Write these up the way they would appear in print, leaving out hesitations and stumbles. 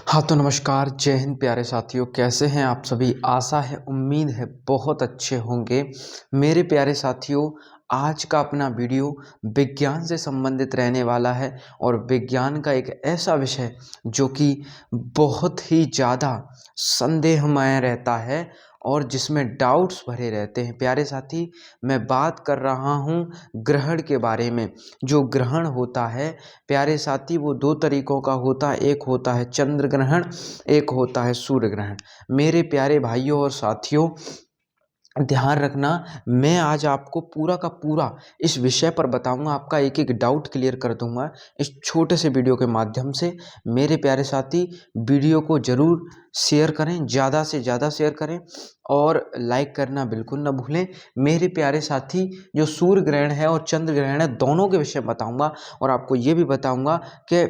हाँ, तो नमस्कार, जय हिंद प्यारे साथियों, कैसे हैं आप सभी? आशा है, उम्मीद है बहुत अच्छे होंगे। मेरे प्यारे साथियों, आज का अपना वीडियो विज्ञान से संबंधित रहने वाला है और विज्ञान का एक ऐसा विषय जो कि बहुत ही ज़्यादा संदेहमय रहता है और जिसमें डाउट्स भरे रहते हैं। प्यारे साथी, मैं बात कर रहा हूँ ग्रहण के बारे में। जो ग्रहण होता है प्यारे साथी, वो दो तरीकों का होता है। एक होता है चंद्र ग्रहण, एक होता है सूर्य ग्रहण। मेरे प्यारे भाइयों और साथियों, ध्यान रखना, मैं आज आपको पूरा का पूरा इस विषय पर बताऊंगा, आपका एक एक डाउट क्लियर कर दूंगा इस छोटे से वीडियो के माध्यम से। मेरे प्यारे साथी, वीडियो को ज़रूर शेयर करें, ज़्यादा से ज़्यादा शेयर करें और लाइक करना बिल्कुल ना भूलें। मेरे प्यारे साथी, जो सूर्य ग्रहण है और चंद्र ग्रहण है, दोनों के विषय बताऊंगा और आपको ये भी बताऊंगा कि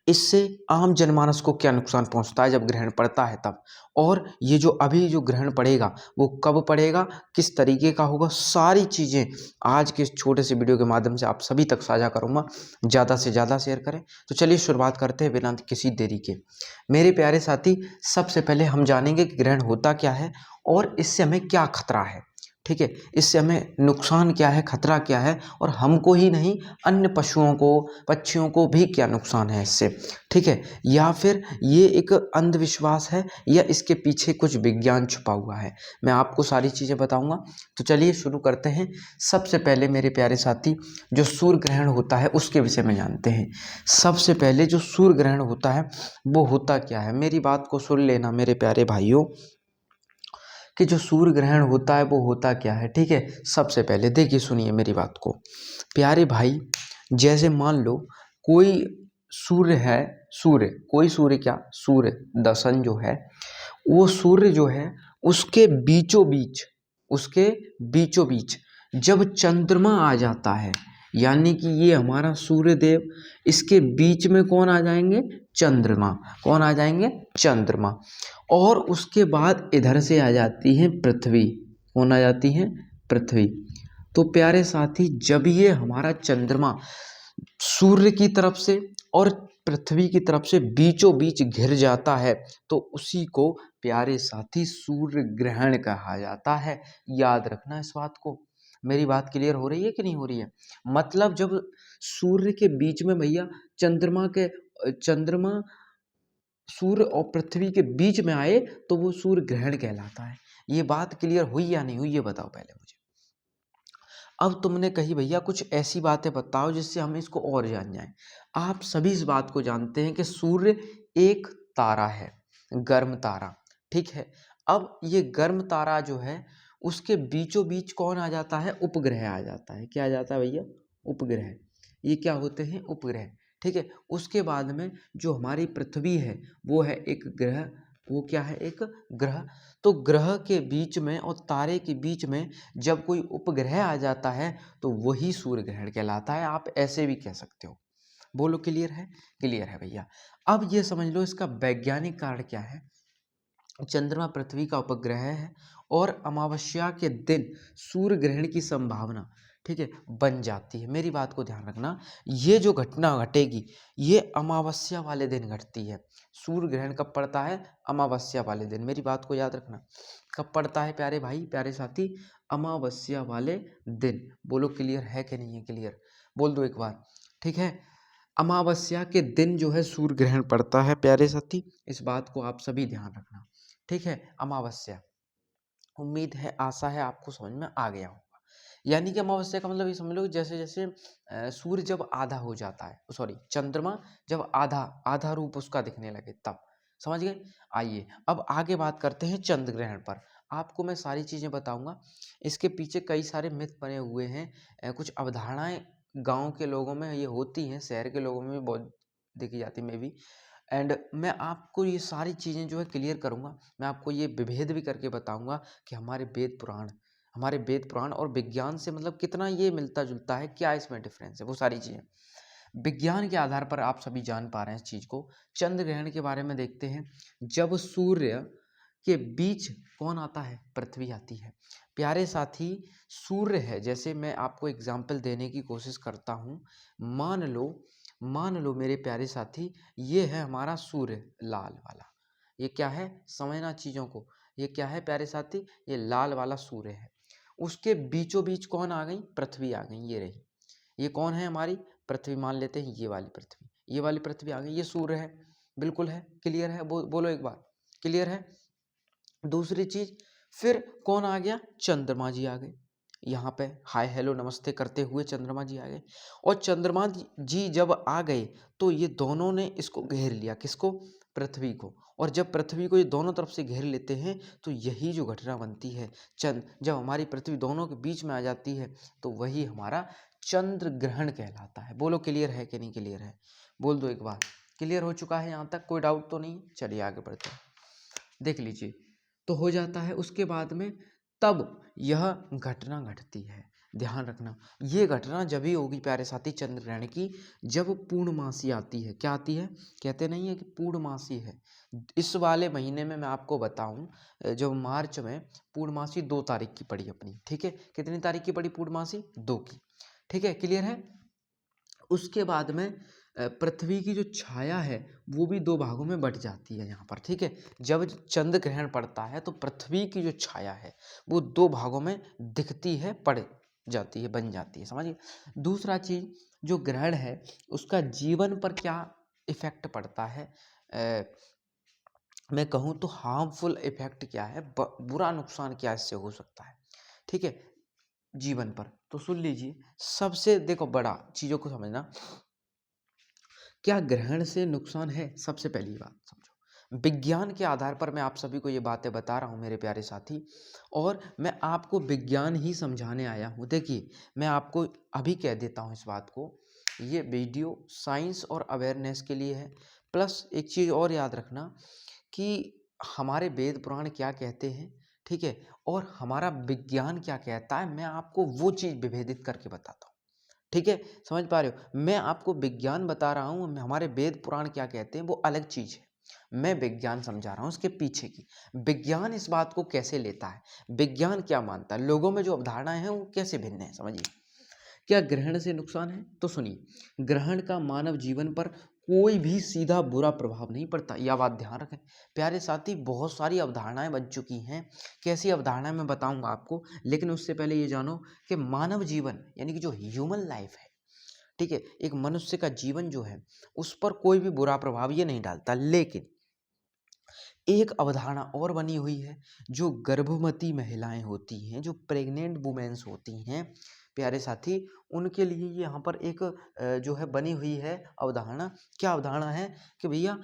इससे आम जनमानस को क्या नुकसान पहुंचता है जब ग्रहण पड़ता है तब, और ये जो अभी जो ग्रहण पड़ेगा वो कब पड़ेगा, किस तरीके का होगा, सारी चीज़ें आज के इस छोटे से वीडियो के माध्यम से आप सभी तक साझा करूंगा। ज़्यादा से ज़्यादा शेयर करें। तो चलिए शुरुआत करते हैं बिना किसी देरी के। मेरे प्यारे साथी, सबसे पहले हम जानेंगे कि ग्रहण होता क्या है और इससे हमें क्या खतरा है। ठीक है, इससे हमें नुकसान क्या है, खतरा क्या है, और हमको ही नहीं अन्य पशुओं को, पक्षियों को भी क्या नुकसान है इससे। ठीक है, या फिर ये एक अंधविश्वास है या इसके पीछे कुछ विज्ञान छुपा हुआ है, मैं आपको सारी चीज़ें बताऊंगा। तो चलिए शुरू करते हैं। सबसे पहले मेरे प्यारे साथी, जो सूर्य ग्रहण होता है उसके विषय में जानते हैं। सबसे पहले जो सूर्य ग्रहण होता है वो होता क्या है, मेरी बात को सुन लेना मेरे प्यारे भाइयों, कि जो सूर्य ग्रहण होता है वो होता क्या है। ठीक है, सबसे पहले देखिए, सुनिए मेरी बात को प्यारे भाई। जैसे मान लो कोई सूर्य है, सूर्य, कोई सूर्य, क्या सूर्य, द सन जो है, वो सूर्य जो है उसके बीचों बीच, उसके बीचों बीच जब चंद्रमा आ जाता है, यानी कि ये हमारा सूर्य देव, इसके बीच में कौन आ जाएंगे, चंद्रमा। कौन आ जाएंगे, चंद्रमा। और उसके बाद इधर से आ जाती है पृथ्वी। कौन आ जाती है, पृथ्वी। तो प्यारे साथी, जब ये हमारा चंद्रमा सूर्य की तरफ से और पृथ्वी की तरफ से बीचों बीच घिर जाता है तो उसी को प्यारे साथी सूर्य ग्रहण कहा जाता है। याद रखना इस बात को। मेरी बात क्लियर हो रही है कि नहीं हो रही है? मतलब जब सूर्य के बीच में भैया चंद्रमा सूर्य और पृथ्वी के बीच में आए तो वो सूर्य ग्रहण कहलाता है। ये बात क्लियर हुई या नहीं हुई, ये बताओ पहले मुझे। अब तुमने कही भैया कुछ ऐसी बातें बताओ जिससे हम इसको और जान जाएं। आप सभी इस बात को जानते हैं कि सूर्य एक तारा है, गर्म तारा। ठीक है, अब ये गर्म तारा जो है उसके बीचों बीच कौन आ जाता है, उपग्रह आ जाता है। क्या आ जाता है भैया, उपग्रह। ये क्या होते हैं, उपग्रह। ठीक है, उसके बाद में जो हमारी पृथ्वी है वो है एक ग्रह। वो क्या है, एक ग्रह। तो ग्रह के बीच में और तारे के बीच में जब कोई उपग्रह आ जाता है तो वही सूर्य ग्रहण कहलाता है। आप ऐसे भी कह सकते हो। बोलो, क्लियर है? क्लियर है भैया। अब ये समझ लो इसका वैज्ञानिक कारण क्या है। चंद्रमा पृथ्वी का उपग्रह है और अमावस्या के दिन सूर्य ग्रहण की संभावना, ठीक है, बन जाती है। मेरी बात को ध्यान रखना, ये जो घटना घटेगी ये अमावस्या वाले दिन घटती है। सूर्य ग्रहण कब पड़ता है, अमावस्या वाले दिन। मेरी बात को याद रखना, कब पड़ता है प्यारे भाई, प्यारे साथी, अमावस्या वाले दिन। बोलो, क्लियर है कि नहीं है? क्लियर बोल दो एक बार। ठीक है, अमावस्या के दिन जो है सूर्य ग्रहण पड़ता है प्यारे साथी। इस बात को आप सभी ध्यान रखना। ठीक है, अमावस्या। उम्मीद है, आशा है आपको समझ में आ गया होगा। यानी कि अमावस्या का मतलब ये समझ लो कि जैसे जैसे सूर्य जब आधा हो जाता है, सॉरी, चंद्रमा जब आधा आधा रूप उसका दिखने लगे तब। समझ गए? आइए अब आगे बात करते हैं चंद्र ग्रहण पर। आपको मैं सारी चीज़ें बताऊंगा। इसके पीछे कई सारे मिथ बने हुए हैं, कुछ अवधारणाएं गांव के लोगों में ये होती हैं, शहर के लोगों में भी बहुत देखी जाती मे भी। एंड मैं आपको ये सारी चीज़ें जो है क्लियर करूँगा। मैं आपको ये विभेद भी करके बताऊँगा कि हमारे वेद पुराण और विज्ञान से मतलब कितना ये मिलता जुलता है, क्या इसमें डिफरेंस है, वो सारी चीज़ें विज्ञान के आधार पर आप सभी जान पा रहे हैं इस चीज़ को। चंद्र ग्रहण के बारे में देखते हैं। जब सूर्य के बीच कौन आता है, पृथ्वी आती है। प्यारे साथी, सूर्य है, जैसे मैं आपको एग्जाम्पल देने की कोशिश करता हूँ। मान लो मान लो मेरे प्यारे साथी, ये है हमारा सूर्य लाल वाला। ये क्या है, समझना चीज़ों को। ये क्या है प्यारे साथी, ये लाल वाला सूर्य है। उसके बीचों बीच कौन आ गई, पृथ्वी आ गई, ये रही। ये कौन है हमारी, पृथ्वी मान लेते हैं, ये वाली पृथ्वी, ये वाली पृथ्वी आ गई, ये सूर्य है। बिल्कुल है, क्लियर है, बोलो एक बार, क्लियर है। दूसरी चीज, फिर कौन आ गया, चंद्रमा जी आ गए। यहाँ पे हाय हेलो नमस्ते करते हुए चंद्रमा जी आ गए। और चंद्रमा जी जब आ गए तो ये दोनों ने इसको घेर लिया, किसको, पृथ्वी को। और जब पृथ्वी को ये दोनों तरफ से घेर लेते हैं तो यही जो घटना बनती है, जब हमारी पृथ्वी दोनों के बीच में आ जाती है तो वही हमारा चंद्र ग्रहण कहलाता है। बोलो क्लियर है कि नहीं क्लियर है, बोल दो एक बार। क्लियर हो चुका है यहाँ तक, कोई डाउट तो नहीं। चलिए आगे बढ़ते हैं, देख लीजिए। तो हो जाता है, उसके बाद में तब यह घटना घटती है। ध्यान रखना, ये घटना जब ही होगी प्यारे साथी चंद्र ग्रहण की, जब पूर्णमासी आती है। क्या आती है, कहते नहीं है कि पूर्णमासी है। इस वाले महीने में मैं आपको बताऊं, जब मार्च में पूर्णमासी 2 तारीख की पड़ी अपनी, ठीक है। कितनी तारीख की पड़ी पूर्णमासी, 2 की, ठीक है, क्लियर है। उसके बाद में पृथ्वी की जो छाया है वो भी 2 भागों में बट जाती है यहाँ पर, ठीक है। जब चंद्र ग्रहण पड़ता है तो पृथ्वी की जो छाया है वो 2 भागों में दिखती है, पड़ जाती है, बन जाती है, समझिए। दूसरा चीज, जो ग्रहण है उसका जीवन पर क्या इफेक्ट पड़ता है, मैं कहूँ तो हार्मफुल इफेक्ट क्या है, बुरा नुकसान क्या इससे हो सकता है, ठीक है, जीवन पर। तो सुन लीजिए, सबसे देखो बड़ा चीजों को समझना, क्या ग्रहण से नुकसान है, सबसे पहली बात समझो। विज्ञान के आधार पर मैं आप सभी को ये बातें बता रहा हूँ मेरे प्यारे साथी, और मैं आपको विज्ञान ही समझाने आया हूँ। देखिए, मैं आपको अभी कह देता हूँ इस बात को, ये वीडियो साइंस और अवेयरनेस के लिए है। प्लस एक चीज़ और याद रखना कि हमारे वेद पुराण क्या कहते हैं, ठीक है, और हमारा विज्ञान क्या कहता है, मैं आपको वो चीज़ विभेदित करके बताता हूँ, ठीक है। समझ पा रहे हो, मैं आपको विज्ञान बता रहा हूँ, हमारे वेद पुराण क्या कहते हैं वो अलग चीज है। मैं विज्ञान समझा रहा हूँ उसके पीछे की, विज्ञान इस बात को कैसे लेता है, विज्ञान क्या मानता है, लोगों में जो अवधारणाएं हैं वो कैसे भिन्न है, समझिए। क्या ग्रहण से नुकसान है, तो सुनिए, ग्रहण का मानव जीवन पर कोई भी सीधा बुरा प्रभाव नहीं पड़ता, यह बात ध्यान रखें प्यारे साथी। बहुत सारी अवधारणाएं बन चुकी हैं, कैसी अवधारणाएं मैं बताऊंगा आपको, लेकिन उससे पहले ये जानो कि मानव जीवन यानी कि जो ह्यूमन लाइफ है, ठीक है, एक मनुष्य का जीवन जो है उस पर कोई भी बुरा प्रभाव ये नहीं डालता। लेकिन एक अवधारणा और बनी हुई है, जो गर्भवती महिलाएं होती हैं, जो प्रेग्नेंट वुमेन्स होती हैं प्यारे साथी, उनके लिए ये यहाँ पर एक जो है बनी हुई है अवधारणा। क्या अवधारणा है कि भैया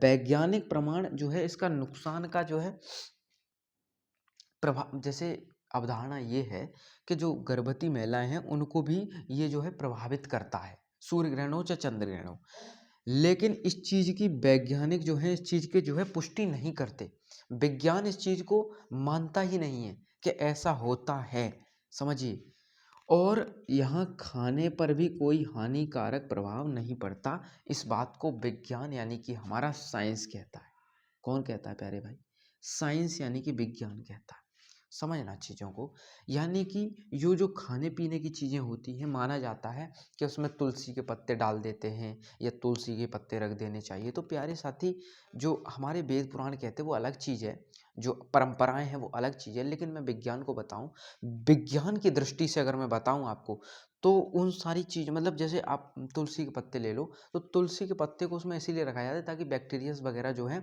वैज्ञानिक प्रमाण जो है इसका नुकसान का जो है प्रभाव, जैसे अवधारणा ये है कि जो गर्भवती महिलाएं हैं उनको भी ये जो है प्रभावित करता है, सूर्य ग्रहण हो चाहे चंद्र ग्रहण हो। लेकिन इस चीज की वैज्ञानिक जो है इस चीज के जो है पुष्टि नहीं करते, विज्ञान इस चीज को मानता ही नहीं है कि ऐसा होता है, समझिए। और यहाँ खाने पर भी कोई हानिकारक प्रभाव नहीं पड़ता, इस बात को विज्ञान यानी कि हमारा साइंस कहता है। कौन कहता है प्यारे भाई, साइंस यानी कि विज्ञान कहता है, समझना चीज़ों को। यानी कि जो खाने पीने की चीज़ें होती हैं, माना जाता है कि उसमें तुलसी के पत्ते डाल देते हैं या तुलसी के पत्ते रख देने चाहिए। तो प्यारे साथी, जो हमारे वेद पुराण कहते हैं वो अलग चीज़ है, जो परंपराएं हैं वो अलग चीज़ है। लेकिन मैं विज्ञान को बताऊं, विज्ञान की दृष्टि से अगर मैं बताऊं आपको, तो उन सारी चीज़, मतलब जैसे आप तुलसी के पत्ते ले लो, तो तुलसी के पत्ते को उसमें इसीलिए रखा जाता है ताकि बैक्टीरियाज वगैरह जो है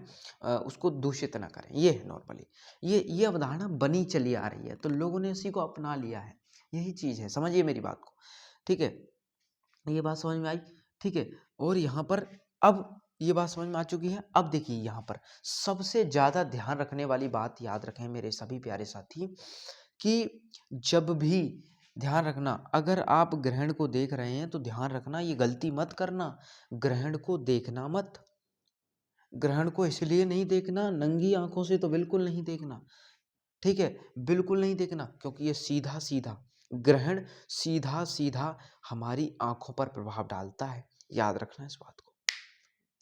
उसको दूषित ना करें। ये है नॉर्मली, ये अवधारणा बनी चली आ रही है, तो लोगों ने इसी को अपना लिया है, यही चीज़ है, समझिए मेरी बात को, ठीक है। ये बात समझ में आई, ठीक है। और यहाँ पर अब ये बात समझ में आ चुकी है। अब देखिए, यहाँ पर सबसे ज़्यादा ध्यान रखने वाली बात, याद रखें मेरे सभी प्यारे साथी, कि जब भी ध्यान रखना, अगर आप ग्रहण को देख रहे हैं तो ध्यान रखना, ये गलती मत करना, ग्रहण को देखना मत। ग्रहण को इसलिए नहीं देखना, नंगी आंखों से तो बिल्कुल नहीं देखना, ठीक है, बिल्कुल नहीं देखना, क्योंकि ये सीधा सीधा ग्रहण सीधा सीधा हमारी आंखों पर प्रभाव डालता है। याद रखना इस बात को,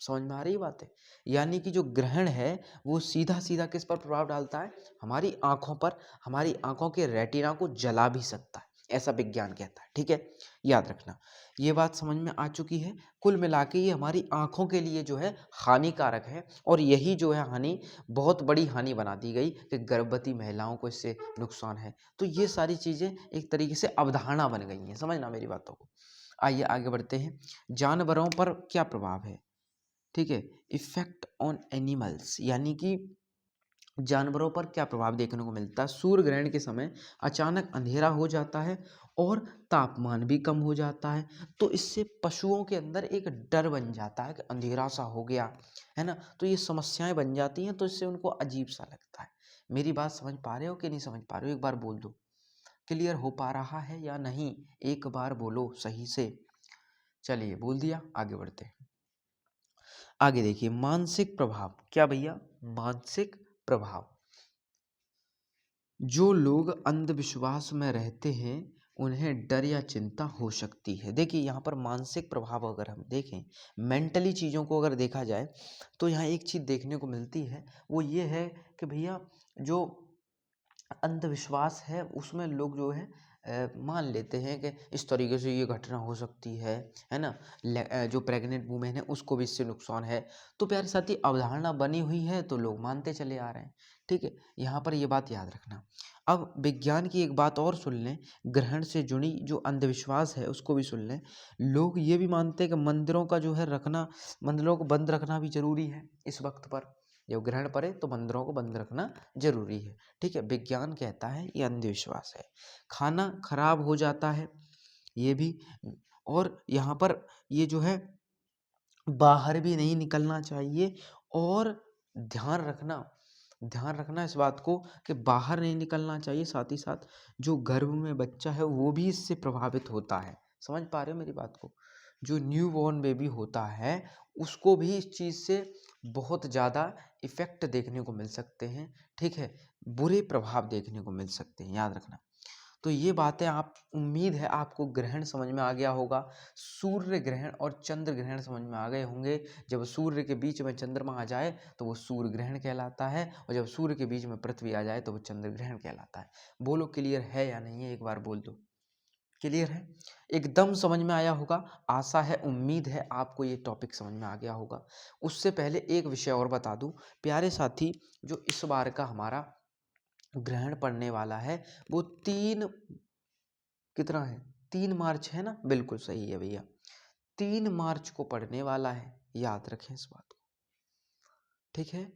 समझ में आ रही बात है। यानी कि जो ग्रहण है वो सीधा सीधा किस पर प्रभाव डालता है, हमारी आंखों पर, हमारी आंखों के रेटिना को जला भी सकता है। ऐसा विज्ञान कहता है। ठीक है, याद रखना। ये बात समझ में आ चुकी है। कुल मिला के ये हमारी आँखों के लिए जो है हानिकारक है और यही जो है हानि बहुत बड़ी हानि बना दी गई कि गर्भवती महिलाओं को इससे नुकसान है। तो ये सारी चीज़ें एक तरीके से अवधारणा बन गई हैं, समझना मेरी बातों को। आइए आगे बढ़ते हैं। जानवरों पर क्या प्रभाव है? ठीक है, इफ़ेक्ट ऑन एनिमल्स, यानी कि जानवरों पर क्या प्रभाव देखने को मिलता है। सूर्य ग्रहण के समय अचानक अंधेरा हो जाता है और तापमान भी कम हो जाता है, तो इससे पशुओं के अंदर एक डर बन जाता है कि अंधेरा सा हो गया है ना, तो ये समस्याएं बन जाती हैं, तो इससे उनको अजीब सा लगता है। मेरी बात समझ पा रहे हो कि नहीं समझ पा रहे हो? एक बार बोल दो, क्लियर हो पा रहा है या नहीं? एक बार बोलो सही से। चलिए बोल दिया, आगे बढ़ते हैं। आगे देखिए, मानसिक प्रभाव क्या भैया? मानसिक प्रभाव। जो लोग अंधविश्वास में रहते हैं उन्हें डर या चिंता हो सकती है। देखिए यहाँ पर मानसिक प्रभाव अगर हम देखें, मेंटली चीज़ों को अगर देखा जाए, तो यहाँ एक चीज़ देखने को मिलती है, वो ये है कि भैया जो अंधविश्वास है उसमें लोग जो है मान लेते हैं कि इस तरीके से ये घटना हो सकती है ना। जो प्रेग्नेंट वूमेन है उसको भी इससे नुकसान है। तो प्यारे साथी, अवधारणा बनी हुई है तो लोग मानते चले आ रहे हैं। ठीक है, यहाँ पर ये बात याद रखना। अब विज्ञान की एक बात और सुन लें, ग्रहण से जुड़ी जो अंधविश्वास है उसको भी सुन लें। लोग ये भी मानते हैं कि मंदिरों का जो है रखना, मंदिरों को बंद रखना भी जरूरी है इस वक्त पर। जब ग्रहण पड़े तो मंदिरों को बंद रखना जरूरी है। ठीक है, विज्ञान कहता है ये अंधविश्वास है। खाना खराब हो जाता है, ये भी। और यहाँ पर ये जो है बाहर भी नहीं निकलना चाहिए। और ध्यान रखना, ध्यान रखना इस बात को कि बाहर नहीं निकलना चाहिए। साथ ही साथ जो गर्भ में बच्चा है वो भी इससे प्रभावित होता है। समझ पा रहे हो मेरी बात को? जो न्यू बॉर्न बेबी होता है उसको भी इस चीज़ से बहुत ज़्यादा इफ़ेक्ट देखने को मिल सकते हैं। ठीक है, बुरे प्रभाव देखने को मिल सकते हैं, याद रखना। तो ये बातें आप, उम्मीद है आपको ग्रहण समझ में आ गया होगा। सूर्य ग्रहण और चंद्र ग्रहण समझ में आ गए होंगे। जब सूर्य के बीच में चंद्रमा आ जाए तो वो सूर्य ग्रहण कहलाता है, और जब सूर्य के बीच में पृथ्वी आ जाए तो वो चंद्र ग्रहण कहलाता है। बोलो क्लियर है या नहीं है? एक बार बोल दो, क्लियर है? एकदम समझ में आया होगा। आशा है, उम्मीद है आपको ये टॉपिक समझ में आ गया होगा। उससे पहले एक विषय और बता दूं प्यारे साथी, जो इस बार का हमारा ग्रहण पड़ने वाला है वो कितना है? 3 मार्च है ना? बिल्कुल सही है भैया, 3 मार्च को पड़ने वाला है। याद रखें इस बात को। ठीक है,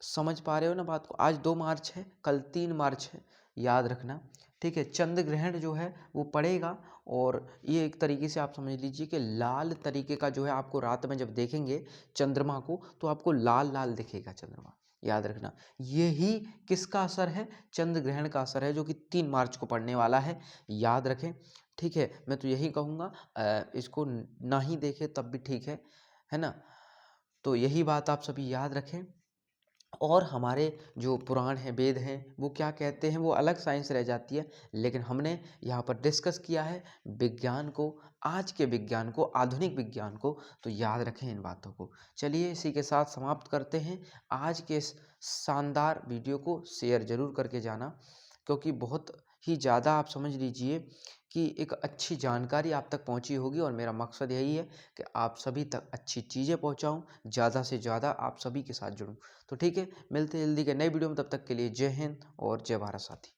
समझ पा रहे हो ना बात को? आज 2 मार्च है, कल 3 मार्च है, याद रखना। ठीक है, चंद्र ग्रहण जो है वो पड़ेगा, और ये एक तरीके से आप समझ लीजिए कि लाल तरीके का जो है, आपको रात में जब देखेंगे चंद्रमा को तो आपको लाल लाल दिखेगा चंद्रमा। याद रखना, यही किसका असर है? चंद्र ग्रहण का असर है, जो कि 3 मार्च को पड़ने वाला है। याद रखें। ठीक है, मैं तो यही कहूँगा, इसको ना ही देखें तब भी ठीक है ना। तो यही बात आप सभी याद रखें। और हमारे जो पुराण हैं, वेद हैं, वो क्या कहते हैं वो अलग साइंस रह जाती है, लेकिन हमने यहाँ पर डिस्कस किया है विज्ञान को, आज के विज्ञान को, आधुनिक विज्ञान को। तो याद रखें इन बातों को। चलिए इसी के साथ समाप्त करते हैं आज के इस शानदार वीडियो को। शेयर ज़रूर करके जाना, क्योंकि बहुत ही ज़्यादा आप समझ लीजिए कि एक अच्छी जानकारी आप तक पहुंची होगी, और मेरा मकसद यही है कि आप सभी तक अच्छी चीज़ें पहुंचाऊं, ज़्यादा से ज़्यादा आप सभी के साथ जुड़ूं। तो ठीक है, मिलते हैं जल्दी के नए वीडियो में, तब तक के लिए जय हिंद और जय भारत साथी।